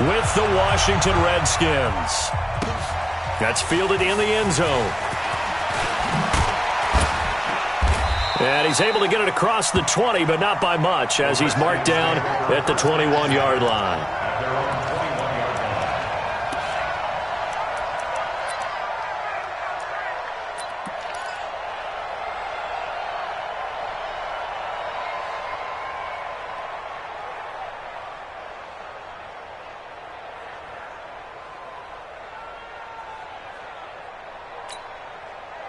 with the Washington Redskins. That's fielded in the end zone. And he's able to get it across the 20, but not by much, as he's marked down at the 21-yard line.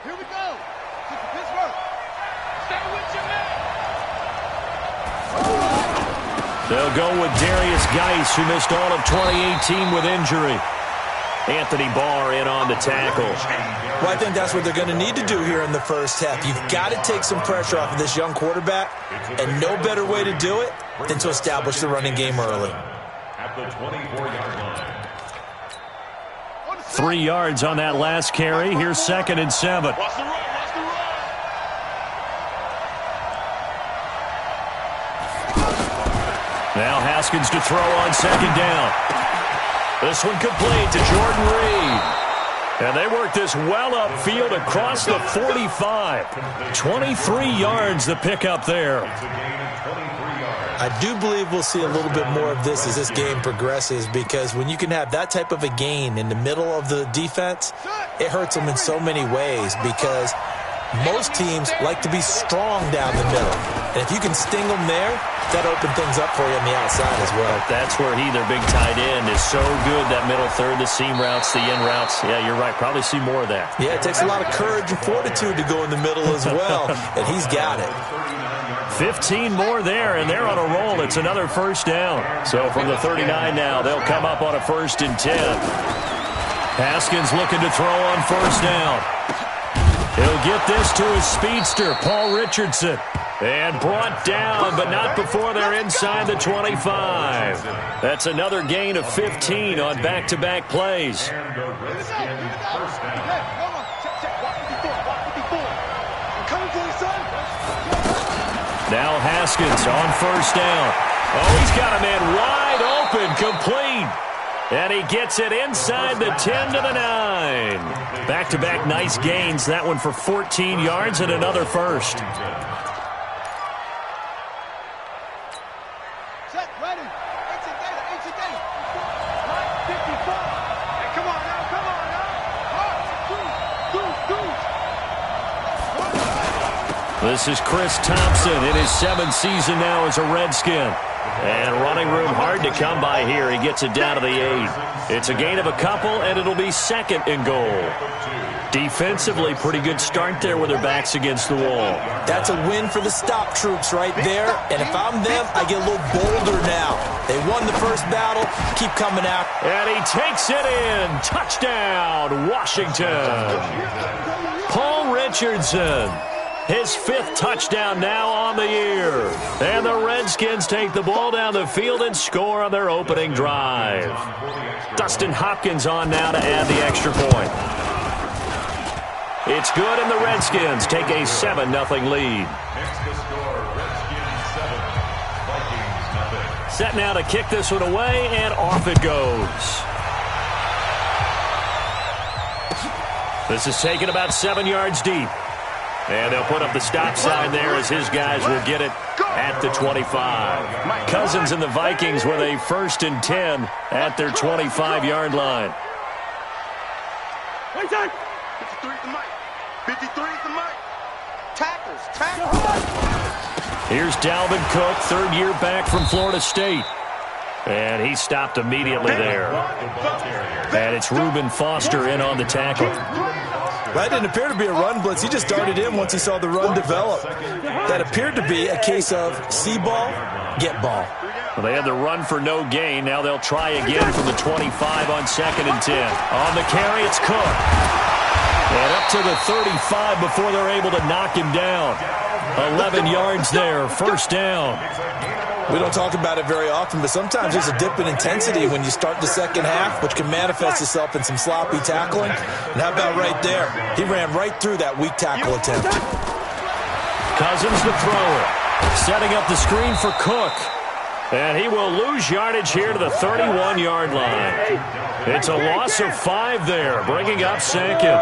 Here we go. Pittsburgh. Stay with your man. They'll go with Darius Geis, who missed all of 2018 with injury. Anthony Barr in on the tackle. Well, I think that's what they're going to need to do here in the first half. You've got to take some pressure off of this young quarterback, and no better way to do it than to establish the running game early. At the 24-yard line. 3 yards on that last carry. Here's 2nd and 7. Watch the run. Watch the run. Now Haskins to throw on 2nd down. This one complete to Jordan Reed. And they work this well upfield across the 45. 23 yards the pickup there. I do believe we'll see a little bit more of this as this game progresses, because when you can have that type of a gain in the middle of the defense, it hurts them in so many ways, because most teams like to be strong down the middle. And if you can sting them there, that opens things up for you on the outside as well. That's where their big tight end, is so good, that middle third, the seam routes, the in routes. Yeah, you're right. Probably see more of that. Yeah, it takes a lot of courage and fortitude to go in the middle as well, and he's got it. 15 more there, and they're on a roll. It's another first down. So from the 39 now, they'll come up on a 1st and 10. Haskins looking to throw on 1st down. He'll get this to his speedster, Paul Richardson. And brought down, but not before they're inside the 25. That's another gain of 15 on back-to-back plays. Now Haskins on 1st down. Oh, he's got a man wide open, complete. And he gets it inside the 10 to the 9. Back-to-back nice gains. That one for 14 yards and another first. Set, ready. Exit data, exit data. Right, 55. Hey, come on now, come on now. This is Chris Thompson in his 7th season now as a Redskin. And running room hard to come by here. He gets it down to the 8. It's a gain of a couple, and it'll be 2nd and goal. Defensively, pretty good start there with their backs against the wall. That's a win for the stop troops right there. And if I'm them, I get a little bolder now. They won the first battle. Keep coming out. And he takes it in. Touchdown, Washington. Paul Richardson. His 5th touchdown now on the year. And the Redskins take the ball down the field and score on their opening drive. Dustin Hopkins on now to add the extra point. It's good, and the Redskins take a 7-0 lead. Set now to kick this one away, and off it goes. This is taken about 7 yards deep. And they'll put up the stop sign there as his guys will get it at the 25. Cousins and the Vikings with a 1st and 10 at their 25-yard line. Wait, 53 is the mic. 53 is the mic. Tackles, tackles. Here's Dalvin Cook, 3rd-year back from Florida State. And he stopped immediately there. And it's Reuben Foster in on the tackle. That didn't appear to be a run blitz. He just darted in once he saw the run develop. That appeared to be a case of see ball, get ball. Well, they had the run for no gain. Now they'll try again from the 25 on 2nd and 10. On the carry, it's Cook. And up to the 35 before they're able to knock him down. 11 yards there, 1st down. We don't talk about it very often, but sometimes there's a dip in intensity when you start the second half, which can manifest itself in some sloppy tackling. And how about right there? He ran right through that weak tackle attempt. Cousins the thrower. Setting up the screen for Cook. And he will lose yardage here to the 31-yard line. It's a loss of 5 there, bringing up second.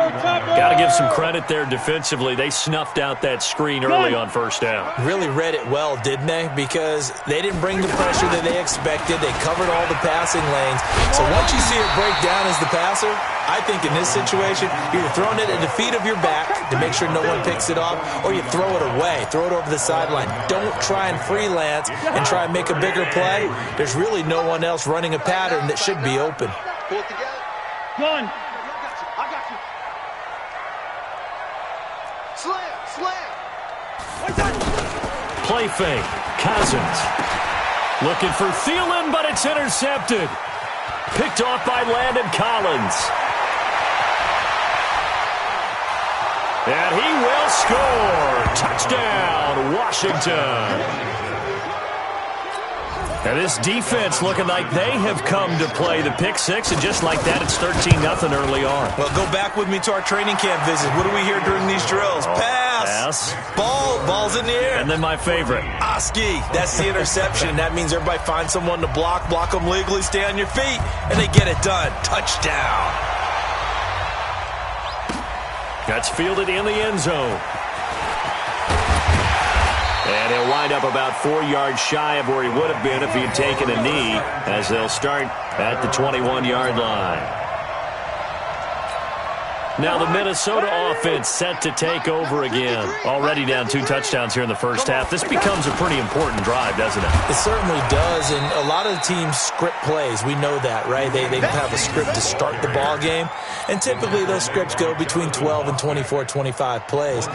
Got to give some credit there defensively. They snuffed out that screen early on first down. Really read it well, didn't they? Because they didn't bring the pressure that they expected. They covered all the passing lanes. So once you see it break down as the passer, I think in this situation, you're throwing it at the feet of your back to make sure no one picks it off, or you throw it away, throw it over the sideline. Don't try and freelance and try and make a bigger play. There's really no one else running a pattern that should be open. Pull it together. One. I got you. Slam. Play fake. Cousins. Looking for Thielen, but it's intercepted. Picked off by Landon Collins. And he will score. Touchdown, Washington. And this defense looking like they have come to play the pick six, and just like that, it's 13-0 early on. Well, go back with me to our training camp visit. What do we hear during these drills? Pass. Ball's in the air. And then my favorite. Oski. That's the interception. That means everybody finds someone to block them legally, stay on your feet, and they get it done. Touchdown. That's fielded in the end zone. And he'll wind up about 4 yards shy of where he would have been if he had taken a knee, as they'll start at the 21-yard line. Now the Minnesota offense set to take over again. Already down 2 touchdowns here in the first half. This becomes a pretty important drive, doesn't it? It certainly does, and a lot of the teams script plays. We know that, right? They have a script to start the ball game, and typically those scripts go between 12 and 24, 25 plays.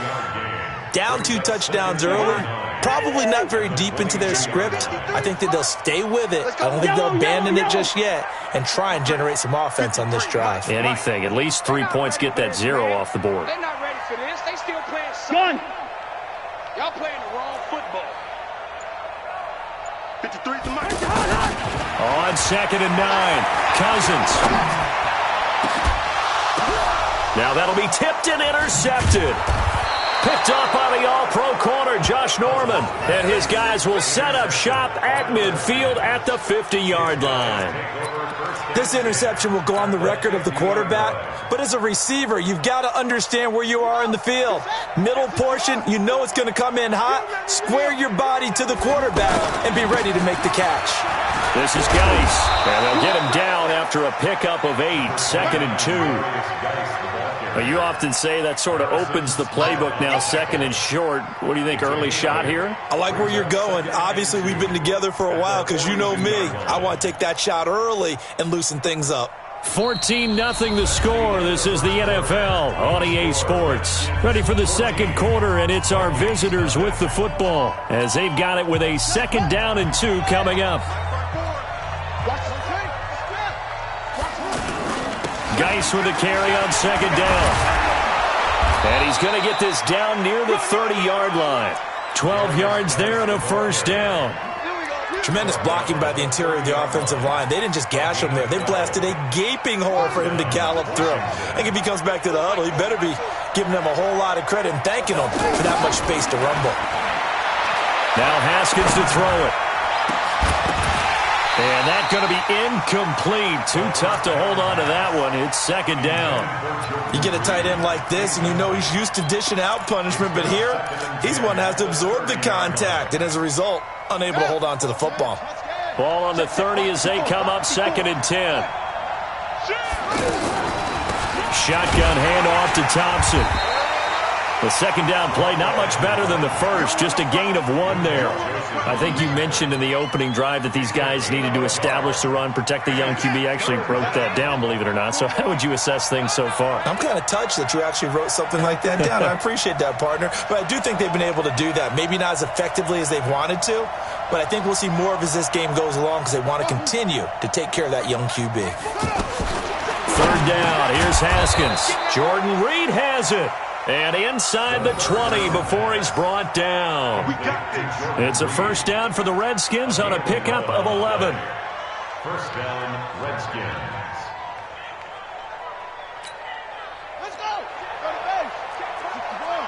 Down 2 touchdowns early, probably not very deep into their script. I think that they'll stay with it. I don't think they'll abandon it just yet and try and generate some offense on this drive. Anything. At least 3 points, get that 0 off the board. They're not ready for this. They still playing something. Y'all playing the wrong football. 53 to Mike. On 2nd and 9, Cousins. Now that'll be tipped and intercepted. Picked up by the all-pro corner, Josh Norman. And his guys will set up shop at midfield at the 50-yard line. This interception will go on the record of the quarterback, but as a receiver, you've got to understand where you are in the field. Middle portion, you know it's going to come in hot. Square your body to the quarterback and be ready to make the catch. This is Geis, and they'll get him down after a pickup of 8, 2nd and 2. But you often say that sort of opens the playbook now, 2nd and short. What do you think, early shot here? I like where you're going. Obviously, we've been together for a while because you know me. I want to take that shot early and loosen things up. 14-0 the score. This is the NFL on EA Sports. Ready for the second quarter, and it's our visitors with the football as they've got it with a 2nd down and 2 coming up. Geis with a carry on 2nd down. And he's going to get this down near the 30-yard line. 12 yards there and a 1st down. Tremendous blocking by the interior of the offensive line. They didn't just gash him there. They blasted a gaping hole for him to gallop through. I think if he comes back to the huddle, he better be giving them a whole lot of credit and thanking them for that much space to rumble. Now Haskins to throw it. And that's going to be incomplete. Too tough to hold on to that one. It's 2nd down. You get a tight end like this, and you know he's used to dishing out punishment, but here, he's one that has to absorb the contact, and as a result, unable to hold on to the football. Ball on the 30 as they come up 2nd and 10. Shotgun handoff to Thompson. The 2nd down play, not much better than the first, just a gain of 1 there. I think you mentioned in the opening drive that these guys needed to establish the run, protect the young QB. Actually wrote that down, believe it or not. So how would you assess things so far? I'm kind of touched that you actually wrote something like that down. I appreciate that, partner. But I do think they've been able to do that. Maybe not as effectively as they've wanted to, but I think we'll see more of as this game goes along because they want to continue to take care of that young QB. 3rd down. Here's Haskins. Jordan Reed has it. And inside the 20 before he's brought down. It's a 1st down for the Redskins on a pickup of 11. 1st down, Redskins. Let's go. Go to base. Come on.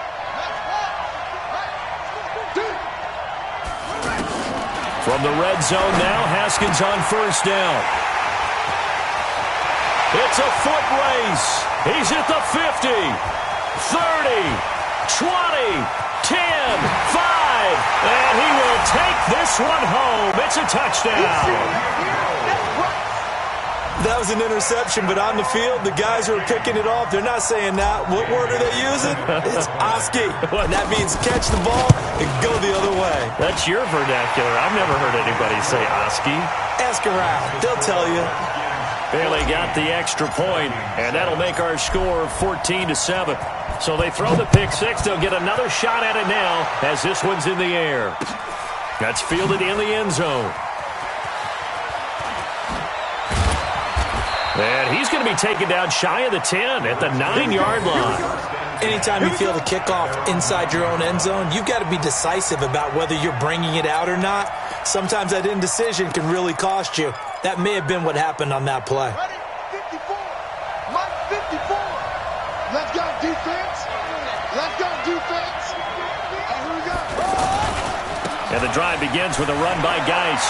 From the red zone now, Haskins on first down. It's a foot race. He's at the 50, 30, 20, 10, 5, and he will take this one home. It's a touchdown. That was an interception, but on the field, the guys who are picking it off, they're not saying that. What word are they using? It's Oski. And that means catch the ball and go the other way. That's your vernacular. I've never heard anybody say Oski. Ask around. They'll tell you. Bailey got the extra point, and that'll make our score 14-7. So they throw the pick six. They'll get another shot at it now as this one's in the air. That's fielded in the end zone. And he's going to be taken down shy of the 10 at the 9-yard line. Anytime you feel the kickoff inside your own end zone, you've got to be decisive about whether you're bringing it out or not. Sometimes that indecision can really cost you. That may have been what happened on that play. Ready? 54. Mike, 54. Let's go, defense. Let's go, defense. Here we go. And the drive begins with a run by Geis.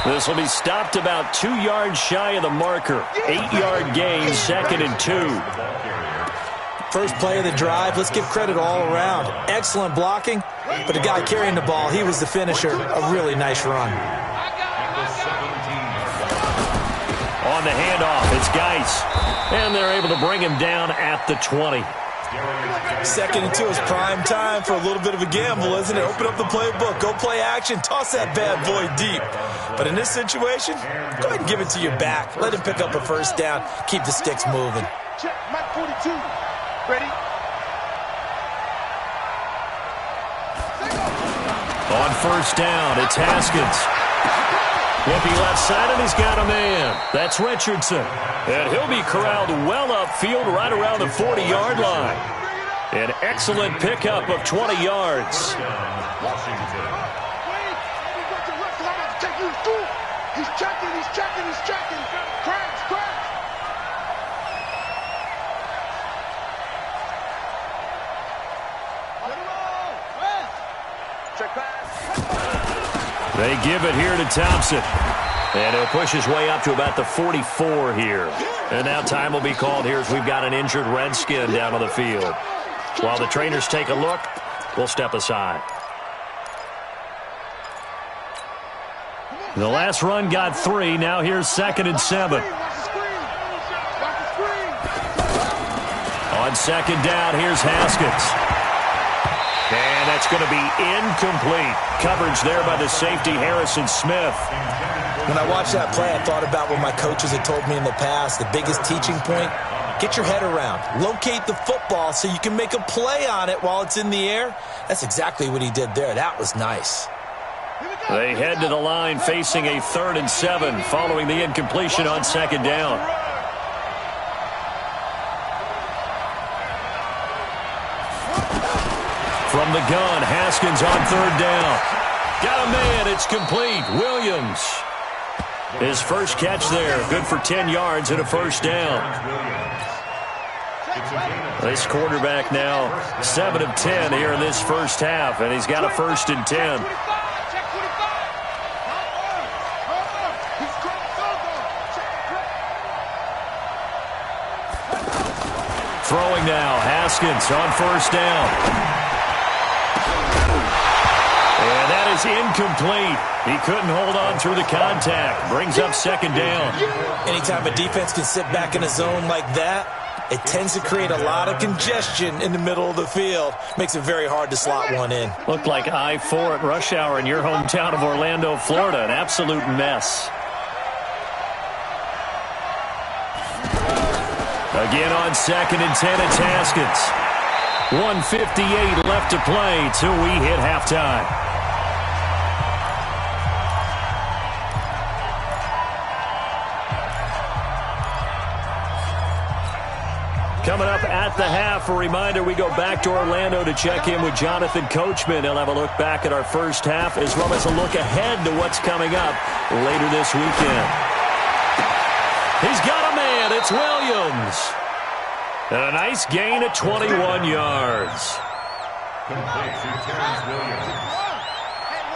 This will be stopped about 2 yards shy of the marker. 8-yard gain, 2nd and 2. First play of the drive, let's give credit all around. Excellent blocking, but the guy carrying the ball, he was the finisher. A really nice run. On the handoff, it's Geis. And they're able to bring him down at the 20. 2nd and 2 is prime time for a little bit of a gamble, isn't it? Open up the playbook, go play action, toss that bad boy deep. But in this situation, go ahead and give it to your back. Let him pick up a first down, keep the sticks moving. Check, Mike 42. Ready? On first down, it's Haskins. Whippy left side, and he's got a man. That's Richardson. And he'll be corralled well upfield right around the 40-yard line. An excellent pickup of 20 yards. He's checking. Crash. Check pass. They give it here to Thompson. And he'll push his way up to about the 44 here. And now time will be called here as we've got an injured Redskin down on the field. While the trainers take a look, we'll step aside. The last run got 3. Now here's 2nd and 7. On 2nd down, here's Haskins. And that's going to be incomplete. Coverage there by the safety, Harrison Smith. When I watched that play, I thought about what my coaches had told me in the past. The biggest teaching point, get your head around. Locate the football so you can make a play on it while it's in the air. That's exactly what he did there. That was nice. They head to the line facing a 3rd and 7 following the incompletion on 2nd down. From the gun, Haskins on 3rd down. Got a man, it's complete. Williams. His first catch there, good for 10 yards and a first down. This quarterback now 7 of 10 here in this first half, and he's got a 1st and 10. Throwing now, Haskins on 1st down. And that is incomplete. He couldn't hold on through the contact. Brings up 2nd down. Anytime a defense can sit back in a zone like that, it tends to create a lot of congestion in the middle of the field. Makes it very hard to slot one in. Looked like I-4 at rush hour in your hometown of Orlando, Florida. An absolute mess. Again on 2nd and 10, it's Haskins. 1:58 left to play till we hit halftime. Coming up at the half, a reminder, we go back to Orlando to check in with Jonathan Coachman. He'll have a look back at our first half as well as a look ahead to what's coming up later this weekend. He's got a man. It's Williams. And a nice gain at 21 yards.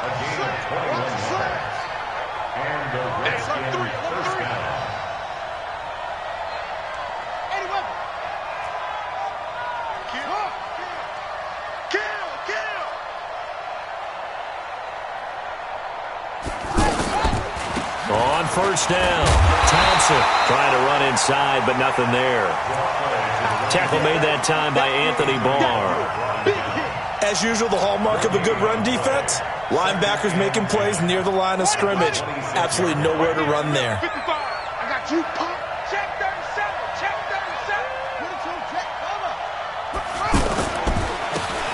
A gain of 21 yards. And the Redskins first down. On first down, Thompson trying to run inside, but nothing there. Tackle made that time by Anthony Barr. As usual, the hallmark of a good run defense, linebackers making plays near the line of scrimmage. Absolutely nowhere to run there. I got you, pump. Check 37. Check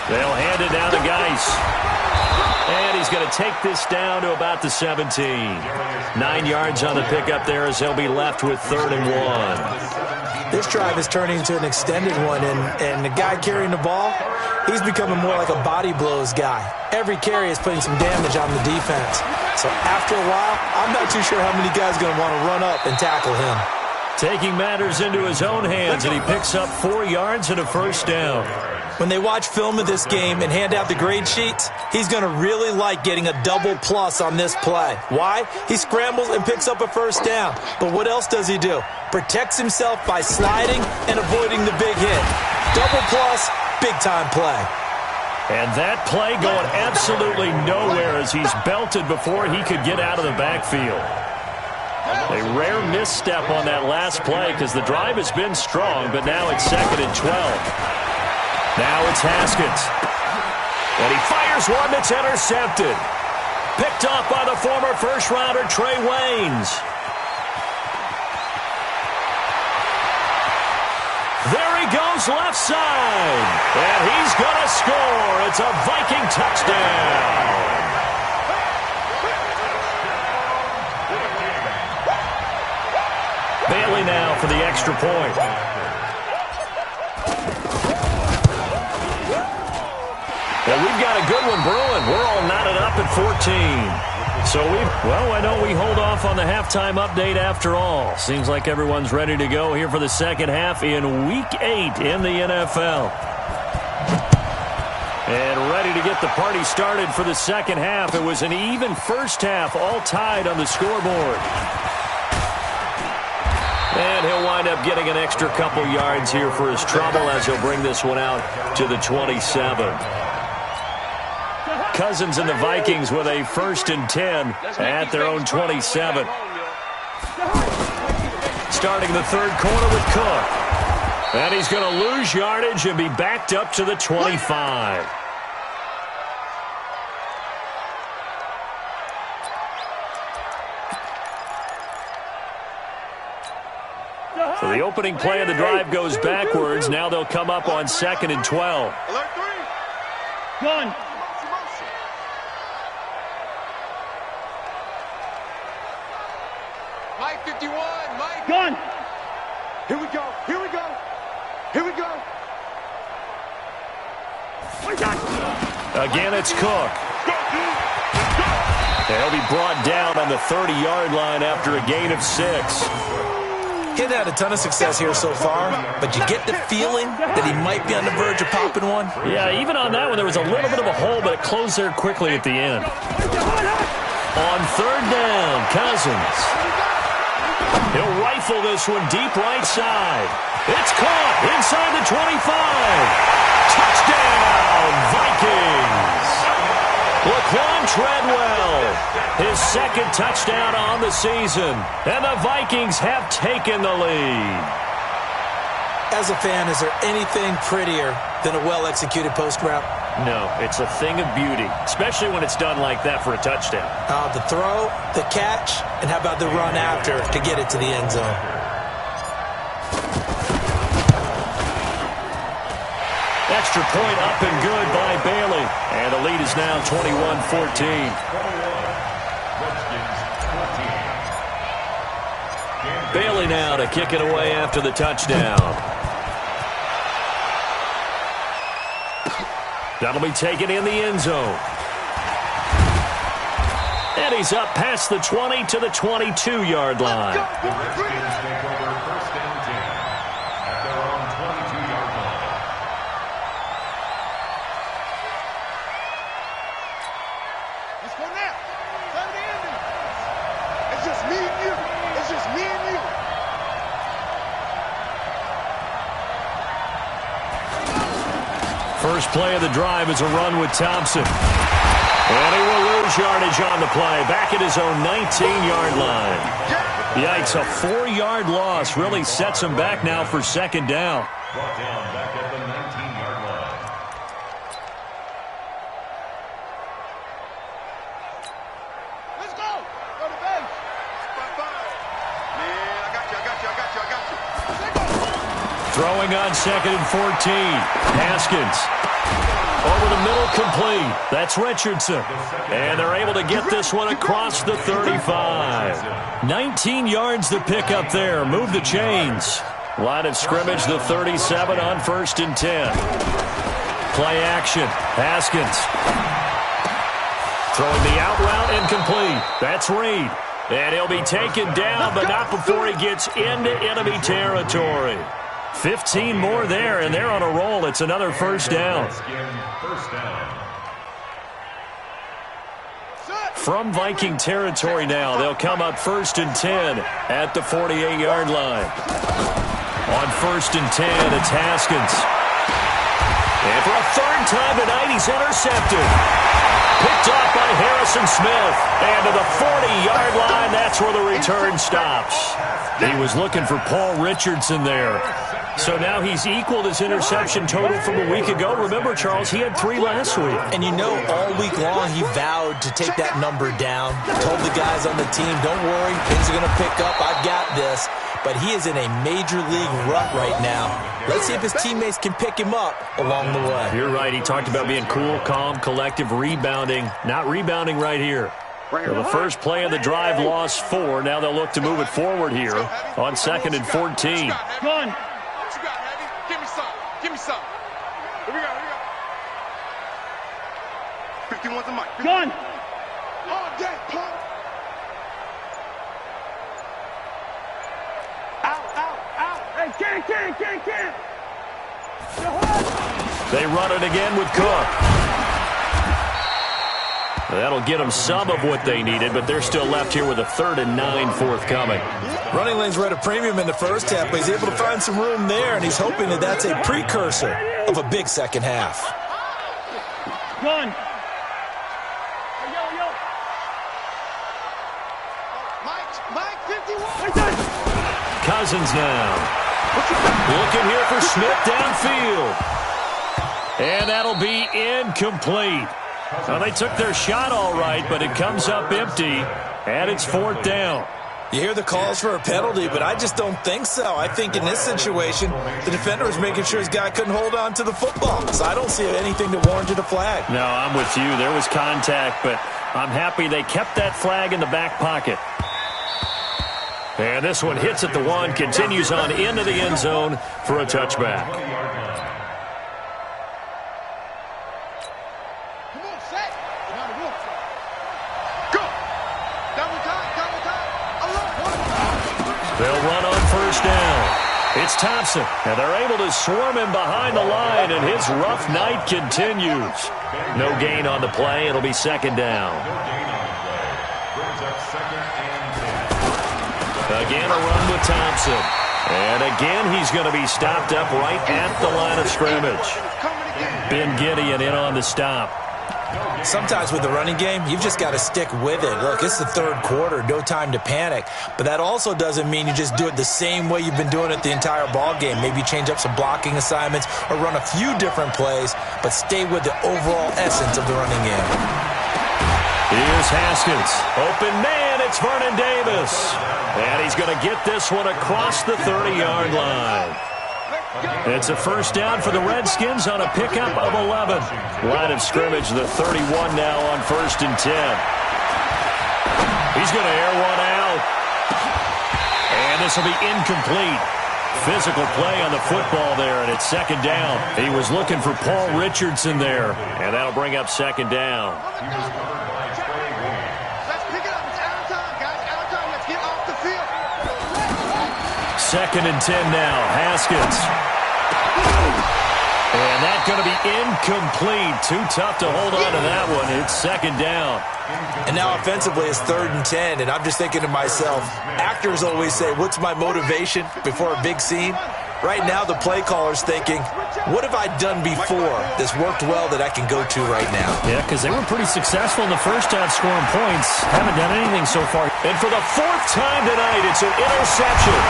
37. They'll hand it down to Geis. And he's going to take this down to about the 17. 9 yards on the pickup there as he'll be left with 3rd and 1. This drive is turning into an extended one, and the guy carrying the ball, he's becoming more like a body blows guy. Every carry is putting some damage on the defense. So after a while, I'm not too sure how many guys are going to want to run up and tackle him. Taking matters into his own hands, and he picks up 4 yards and a first down. When they watch film of this game and hand out the grade sheets, he's going to really like getting a double plus on this play. Why? He scrambles and picks up a first down. But what else does he do? Protects himself by sliding and avoiding the big hit. Double plus, big-time play. And that play going absolutely nowhere as he's belted before he could get out of the backfield. A rare misstep on that last play because the drive has been strong, but now it's 2nd and 12. Now it's Haskins. And he fires one that's intercepted. Picked off by the former first-rounder Trey Waynes. There he goes left side. And he's going to score. It's a Viking touchdown. Bailey now for the extra point. Well, we've got a good one brewing. We're all knotted up at 14. So why don't we hold off on the halftime update after all? Seems like everyone's ready to go here for the second half in Week 8 in the NFL. And ready to get the party started for the second half. It was an even first half, all tied on the scoreboard. And he'll wind up getting an extra couple yards here for his trouble as he'll bring this one out to the 27. Cousins and the Vikings with a 1st and 10 at their own 27. Starting the third quarter with Cook. And he's going to lose yardage and be backed up to the 25. So the opening play of the drive goes backwards. Now they'll come up on 2nd and 12. Alert 3. Gun. Mike 51, Mike. Gun. Here we go. Here we go. Here we go. Again, it's Cook. They'll be brought down on the 30-yard line after a gain of 6. He had a ton of success here so far, but you get the feeling that he might be on the verge of popping one. Yeah, even on that one, there was a little bit of a hole, but it closed there quickly at the end. On 3rd down, Cousins. He'll rifle this one deep right side. It's caught inside the 25. Touchdown, Vikings. Laquan Treadwell, his 2nd touchdown on the season. And the Vikings have taken the lead. As a fan, is there anything prettier than a well-executed post route? No, it's a thing of beauty, especially when it's done like that for a touchdown. The throw, the catch, and how about the run after to get it to the end zone? Extra point up and good by Bailey. And the lead is now 21-14. Bailey now to kick it away after the touchdown. That'll be taken in the end zone. And he's up past the 20 to the 22-yard line. The Redskins take over 1st and 10 at their own 22-yard line. Let's go First play of the drive is a run with Thompson. And he will lose yardage on the play. Back at his own 19-yard line. Yikes, a 4-yard loss really sets him back now for second down. Brought down back at the 19-yard line. Let's go. Go to base. Man, I got you. Throwing on 2nd and 14. Haskins. Over the middle, complete. That's Richardson. And they're able to get this one across the 35. 19 yards to pick up there. Move the chains. Line of scrimmage, the 37 on 1st and 10. Play action. Haskins. Throwing the out route, incomplete. That's Reed. And he'll be taken down, but not before he gets into enemy territory. 15 more there, and they're on a roll. It's another first down. From Viking territory now, they'll come up 1st and 10 at the 48-yard line. On 1st and 10, it's Haskins. And for a third time tonight, he's intercepted. Picked off by Harrison Smith. And to the 40-yard line, that's where the return stops. He was looking for Paul Richardson there. So now he's equaled his interception total from a week ago. Remember, Charles, he had 3 last week. And you know, all week long he vowed to take that number down. Told the guys on the team, don't worry, things are going to pick up. I've got this. But he is in a major league rut right now. Let's see if his teammates can pick him up along the way. You're right. He talked about being cool, calm, collective, rebounding. Not rebounding right here. So the first play of the drive lost 4. Now they'll look to move it forward here on 2nd and 14. Gun. Give me some. Give me some. Here we go. 51's the mic. Gun. All day, punk. Out. Hey, can't. They run it again with Cook. That'll get them some of what they needed, but they're still left here with a 3rd and 9 forthcoming. Running lanes were at a premium in the first half, but he's able to find some room there, and he's hoping that that's a precursor of a big second half. Gun. Mike, 51. Cousins now. Looking here for Smith downfield. And that'll be incomplete. Well, they took their shot all right, but it comes up empty, and it's 4th down. You hear the calls for a penalty, but I just don't think so. I think in this situation, the defender was making sure his guy couldn't hold on to the football. So I don't see anything to warrant a flag. No, I'm with you. There was contact, but I'm happy they kept that flag in the back pocket. And this one hits at the 1, continues on into the end zone for a touchback. Come on, set. Go. Double time. They'll run on 1st down. It's Thompson, and they're able to swarm him behind the line, and his rough night continues. No gain on the play. It'll be 2nd down. Again, a run with Thompson. And again, he's going to be stopped up right at the line of scrimmage. Ben Gideon in on the stop. Sometimes with the running game, you've just got to stick with it. Look, it's the 3rd quarter, no time to panic. But that also doesn't mean you just do it the same way you've been doing it the entire ball game. Maybe change up some blocking assignments or run a few different plays, but stay with the overall essence of the running game. Here's Haskins. Open man, it's Vernon Davis. And he's going to get this one across the 30-yard line. It's a first down for the Redskins on a pickup of 11. Line of scrimmage, the 31 now on 1st and 10. He's going to air one out. And this will be incomplete. Physical play on the football there, and it's 2nd down. He was looking for Paul Richardson there, and that'll bring up 2nd down. Let's pick it up. It's out of time, guys. Out of time. Let's get off the field. 2nd and 10 now. Haskins. And that's going to be incomplete. Too tough to hold on to that one. It's 2nd down. And now offensively it's 3rd and 10, and I'm just thinking to myself, actors always say, what's my motivation before a big scene? Right now, the play caller's thinking, what have I done before that's worked well that I can go to right now? Yeah, because they were pretty successful in the first half scoring points. Haven't done anything so far. And for the fourth time tonight, it's an interception.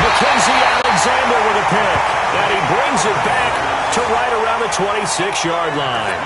Mackenzie Alexander with a pick. And he brings it back to right around the 26-yard line.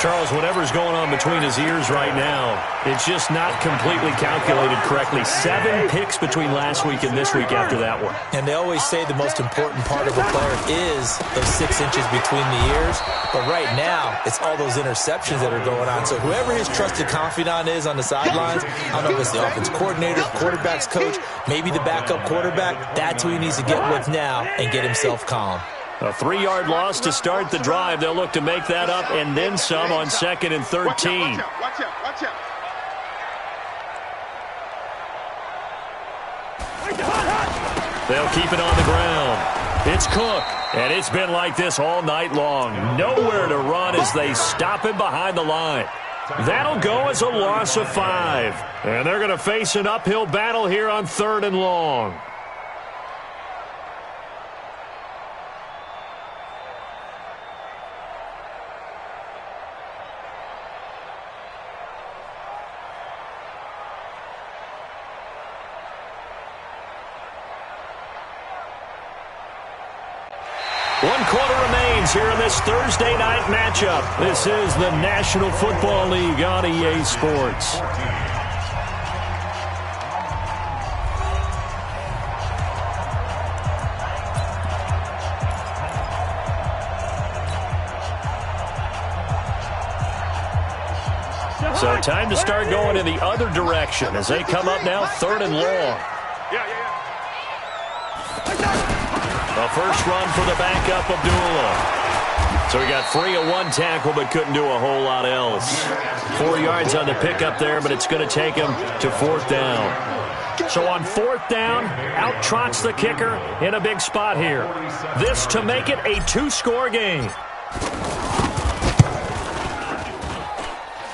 Charles, whatever's going on between his ears right now, it's just not completely calculated correctly. 7 picks between last week and this week after that one. And they always say the most important part of a player is those 6 inches between the ears. But right now, it's all those interceptions that are going on. So whoever his trusted confidant is on the sidelines, I don't know if it's the offense coordinator, quarterback's coach, maybe the backup quarterback, that's who he needs to get with now and get himself calm. A 3-yard loss to start the drive. They'll look to make that up and then some on 2nd and 13. Watch out. They'll keep it on the ground. It's Cook, and it's been like this all night long. Nowhere to run as they stop him behind the line. That'll go as a loss of 5. And they're going to face an uphill battle here on 3rd and long. One quarter remains here in this Thursday night matchup. This is the National Football League on EA Sports. So time to start going in the other direction as they come up now 3rd and long. A first run for the backup, Abdullah. So he got free of 1 tackle but couldn't do a whole lot else. 4 yards on the pickup there, but it's going to take him to 4th down. So on 4th down, out trots the kicker in a big spot here. This to make it a 2-score game.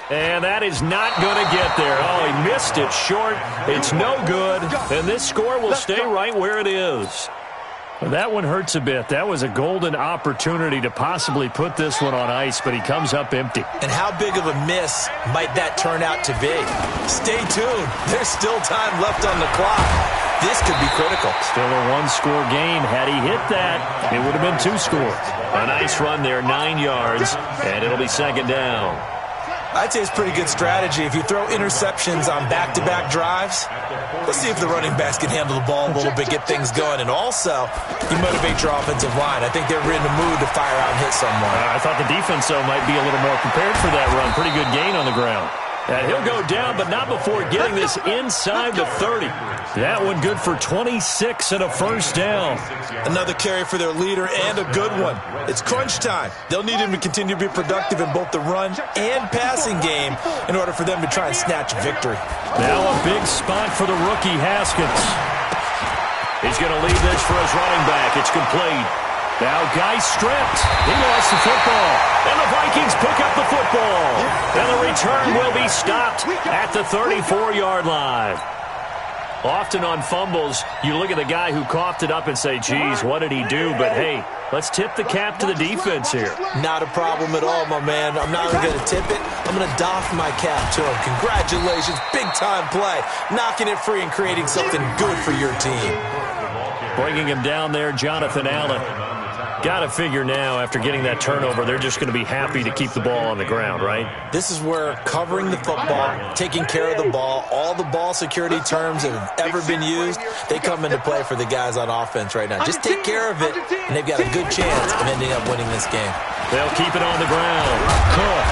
And that is not going to get there. Oh, he missed it short. It's no good. And this score will stay right where it is. Well, that one hurts a bit. That was a golden opportunity to possibly put this one on ice, but he comes up empty. And how big of a miss might that turn out to be? Stay tuned. There's still time left on the clock. This could be critical. Still a 1-score game. Had he hit that, it would have been 2 scores. A nice run there, 9 yards, and it'll be 2nd down. I'd say it's pretty good strategy. If you throw interceptions on back-to-back drives, let's see if the running backs can handle the ball a little bit, get things going. And also, you motivate your offensive line. I think they're in the mood to fire out and hit someone. I thought the defense, though, might be a little more prepared for that run. Pretty good gain on the ground. And he'll go down, but not before getting this inside the 30. That one good for 26 and a first down. Another carry for their leader and a good one. It's crunch time. They'll need him to continue to be productive in both the run and passing game in order for them to try and snatch a victory. Now a big spot for the rookie Haskins. He's going to leave this for his running back. It's complete. Now guy stripped. He lost the football. And the Vikings pick up the football. And the return will be stopped at the 34-yard line. Often on fumbles, you look at the guy who coughed it up and say, geez, what did he do? But, hey, let's tip the cap to the defense here. Not a problem at all, my man. I'm not even going to tip it. I'm going to doff my cap to him. Congratulations. Big-time play. Knocking it free and creating something good for your team. Bringing him down there, Jonathan Allen. Got to figure now, after getting that turnover, they're just going to be happy to keep the ball on the ground, right? This is where covering the football, taking care of the ball, all the ball security terms that have ever been used, they come into play for the guys on offense right now. Just take care of it, and they've got a good chance of ending up winning this game. They'll keep it on the ground. Cook.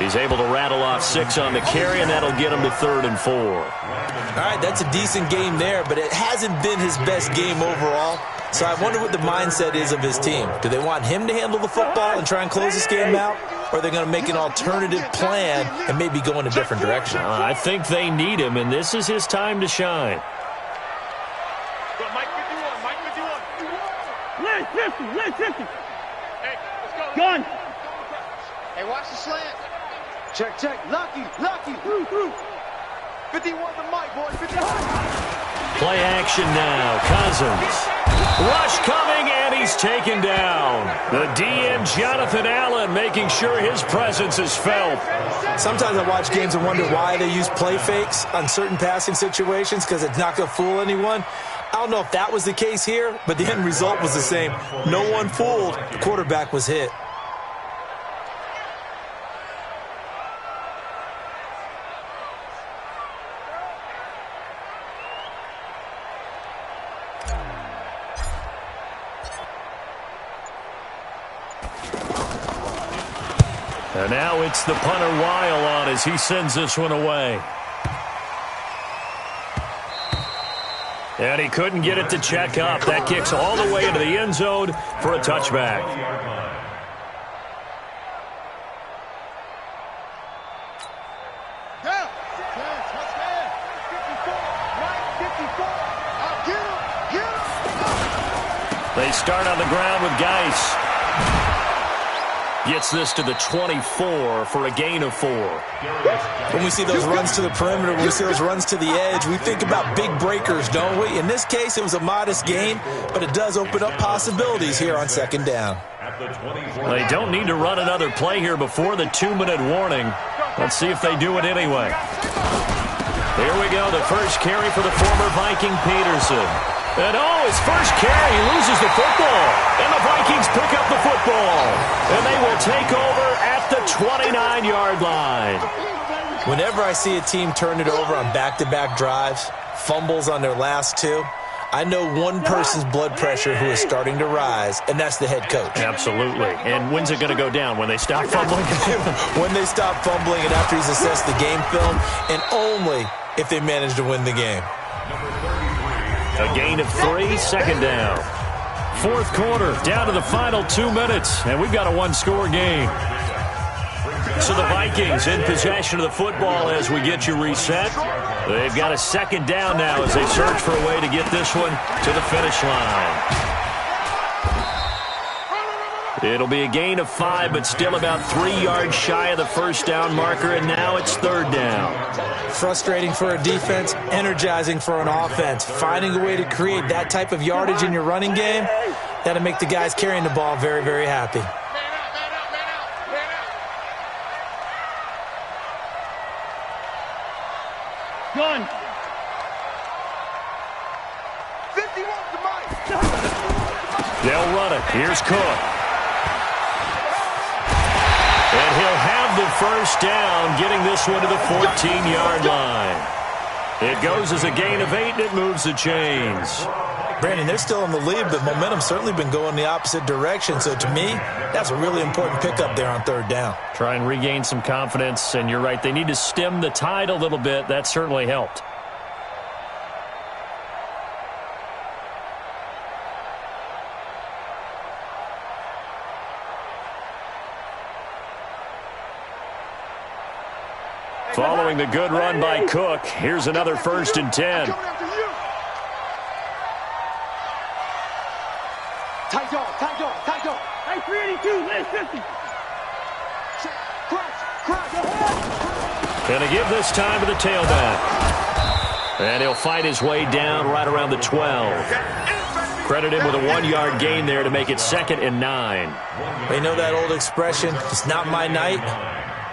He's able to rattle off 6 on the carry, and that'll get him to 3rd and 4. All right, that's a decent game there, but it hasn't been his best game overall. So I wonder what the mindset is of his team. Do they want him to handle the football and try and close this game out? Or are they going to make an alternative plan and maybe go in a different direction? I think they need him, and this is his time to shine. Mike 51. Lynch 50. Hey, let's go. Gun. Hey, watch the slant. Check. Lucky. 51 to Mike, boys. 51. play action now. Cousins. Rush coming, and he's taken down. The DM, Jonathan Allen, making sure his presence is felt. Sometimes I watch games and wonder why they use play fakes on certain passing situations, because it's not going to fool anyone. I don't know if that was the case here, but the end result was the same. No one fooled. The quarterback was hit. And now it's the punter Weil on as he sends this one away. And he couldn't get it to check up. That kicks all the way into the end zone for a touchback. They start on the ground with Geis. Gets this to the 24 for a gain of 4. When we see those runs to the perimeter, when we see those runs to the edge, we think about big breakers, don't we? In this case, it was a modest gain, but it does open up possibilities here on second down. They don't need to run another play here before the 2-minute warning. Let's see if they do it anyway. Here we go, the first carry for the former Viking Peterson. And his first carry, he loses the football. And the Vikings pick up the football. And they will take over at the 29-yard line. Whenever I see a team turn it over on back-to-back drives, fumbles on their last two, I know one person's blood pressure who is starting to rise, and that's the head coach. Absolutely. And when's it going to go down? When they stop fumbling? When they stop fumbling and after he's assessed the game film, and only if they manage to win the game. A gain of 3, second down. Fourth quarter, down to the final 2 minutes, and we've got a one-score game. So the Vikings in possession of the football as we get you reset. They've got a second down now as they search for a way to get this one to the finish line. It'll be a gain of 5, but still about 3 yards shy of the first down marker, and now it's third down. Frustrating for a defense, energizing for an offense. Finding a way to create that type of yardage in your running game, that'll make the guys carrying the ball very, very happy. Gun. 51 to Mike. They'll run it. Here's Cook. And he'll have the first down, getting this one to the 14-yard line. It goes as a gain of 8, and it moves the chains. Brandon, they're still in the lead, but momentum's certainly been going the opposite direction. So to me, that's a really important pickup there on third down. Try and regain some confidence, and you're right. They need to stem the tide a little bit. That certainly helped. Following the good run by Cook, here's another 1st and 10. Tight dog. Hey, 382, left 50. Gonna give this time to the tailback. And he'll fight his way down right around the 12. Credit him with a 1-yard gain there to make it 2nd and 9. They know that old expression, it's not my night.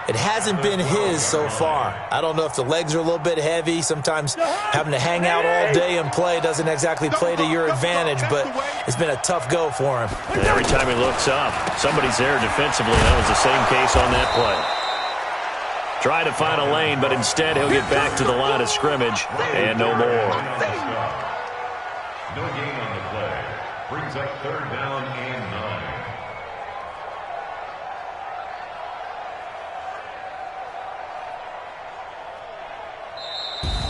It hasn't been his so far. I don't know if the legs are a little bit heavy. Sometimes having to hang out all day and play doesn't exactly play to your advantage, but it's been a tough go for him. And every time he looks up, somebody's there defensively. That was the same case on that play. Try to find a lane, but instead he'll get back to the line of scrimmage and no more. No gain on the play. Brings up third down and 9.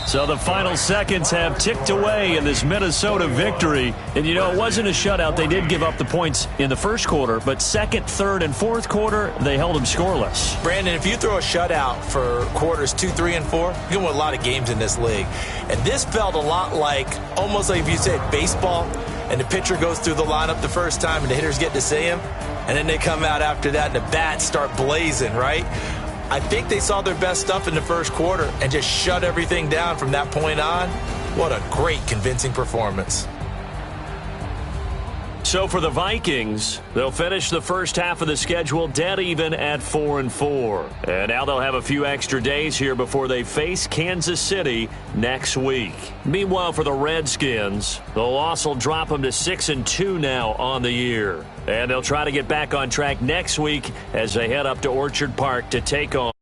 So the final seconds have ticked away in this Minnesota victory. And, you know, it wasn't a shutout. They did give up the points in the first quarter, but second, third, and fourth quarter, they held them scoreless. Brandon, if you throw a shutout for quarters 2, 3, and 4, you're going to win a lot of games in this league. And this felt a lot like, almost like if you said baseball, and the pitcher goes through the lineup the first time and the hitters get to see him, and then they come out after that and the bats start blazing, right? I think they saw their best stuff in the first quarter and just shut everything down from that point on. What a great, convincing performance. So for the Vikings, they'll finish the first half of the schedule dead even at 4-4. And now they'll have a few extra days here before they face Kansas City next week. Meanwhile, for the Redskins, the loss will drop them to 6-2 now on the year. And they'll try to get back on track next week as they head up to Orchard Park to take on